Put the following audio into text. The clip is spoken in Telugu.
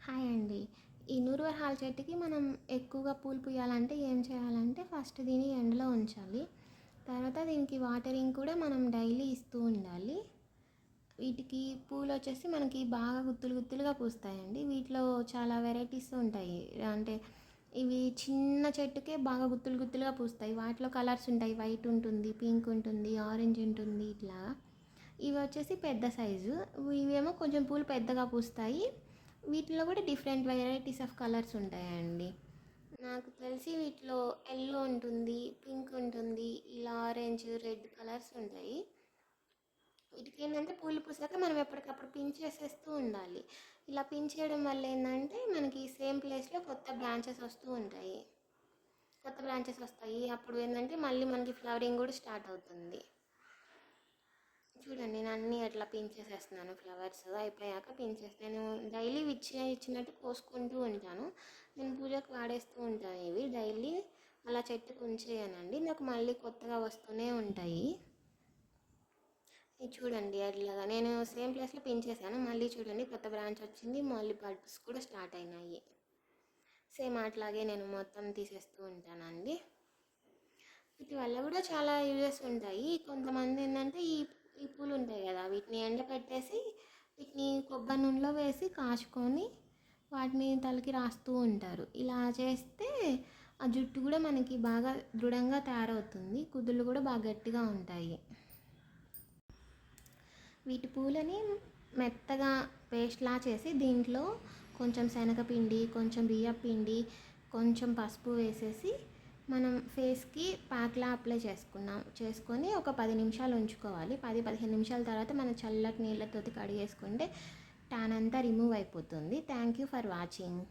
హాయ్ అండి. ఈ నూరువరహాల చెట్టుకి మనం ఎక్కువగా పూలు పూయాలంటే ఏం చేయాలంటే ఫస్ట్ దీన్ని ఎండలో ఉంచాలి. తర్వాత దీనికి వాటరింగ్ కూడా మనం డైలీ ఇస్తూ ఉండాలి. వీటికి పూలు వచ్చేసి మనకి బాగా గుత్తులు గుత్తులుగా పూస్తాయండి. వీటిలో చాలా వెరైటీస్ ఉంటాయి. అంటే ఇవి చిన్న చెట్టుకే బాగా గుత్తులు గుత్తులుగా పూస్తాయి. వాటిలో కలర్స్ ఉంటాయి. వైట్ ఉంటుంది, పింక్ ఉంటుంది, ఆరెంజ్ ఉంటుంది ఇట్లా. ఇవి వచ్చేసి పెద్ద సైజు. ఇవేమో కొంచెం పూలు పెద్దగా పూస్తాయి. వీటిలో కూడా డిఫరెంట్ వెరైటీస్ ఆఫ్ కలర్స్ ఉంటాయండి. నాకు తెలిసి వీటిలో ఎల్లో ఉంటుంది, పింక్ ఉంటుంది, ఇలా ఆరెంజ్, రెడ్ కలర్స్ ఉంటాయి. వీటికి ఏంటంటే పూలు పూసాక మనం ఎప్పటికప్పుడు పిన్ చేసేస్తూ ఉండాలి. ఇలా పిన్ చేయడం వల్ల ఏంటంటే మనకి సేమ్ ప్లేస్లో కొత్త బ్రాంచెస్ వస్తూ ఉంటాయి. కొత్త బ్రాంచెస్ వస్తాయి. అప్పుడు ఏంటంటే మళ్ళీ మనకి ఫ్లవరింగ్ కూడా స్టార్ట్ అవుతుంది. చూడండి నేను అన్నీ అట్లా పిన్ చేసేస్తున్నాను. ఫ్లవర్స్ అయిపోయాక పిన్ చేసి నేను డైలీ ఇచ్చినట్టు కోసుకుంటూ ఉంటాను. నేను పూజకు వాడేస్తూ ఉంటాను. ఇవి డైలీ అలా చెట్టుకు ఉంచేయనండి. నాకు మళ్ళీ కొత్తగా వస్తూనే ఉంటాయి. ఇది చూడండి అట్లాగా నేను సేమ్ ప్లేస్లో పిన్ చేశాను. మళ్ళీ చూడండి కొత్త బ్రాంచ్ వచ్చింది. మళ్ళీ బడ్స్ కూడా స్టార్ట్ అయినాయి. సేమ్ అట్లాగే నేను మొత్తం తీసేస్తూ ఉంటానండి. వీటి వల్ల కూడా చాలా యూజెస్ ఉంటాయి. కొంతమంది ఏంటంటే ఈ పూలు ఉంటాయి కదా, వీటిని ఎండబెట్టేసి వీటిని కొబ్బరి నూనెలో వేసి కాచుకొని వాటిని తలకి రాస్తూ ఉంటారు. ఇలా చేస్తే ఆ జుట్టు కూడా మనకి బాగా దృఢంగా తయారవుతుంది. కుదుళ్ళు కూడా బాగా గట్టిగా ఉంటాయి. వీటి పూలని మెత్తగా పేస్ట్లా చేసి దీంట్లో కొంచెం శనగపిండి, కొంచెం బియ్యపిండి, కొంచెం పసుపు వేసేసి మనం ఫేస్కి ప్యాక్లా అప్లై చేసుకొని ఒక 10 నిమిషాలు ఉంచుకోవాలి. 10-15 నిమిషాల తర్వాత మనం చల్లటి నీళ్ళతో కడిగేసుకుంటే ట్యాన్ అంతా రిమూవ్ అయిపోతుంది. Thank you for watching.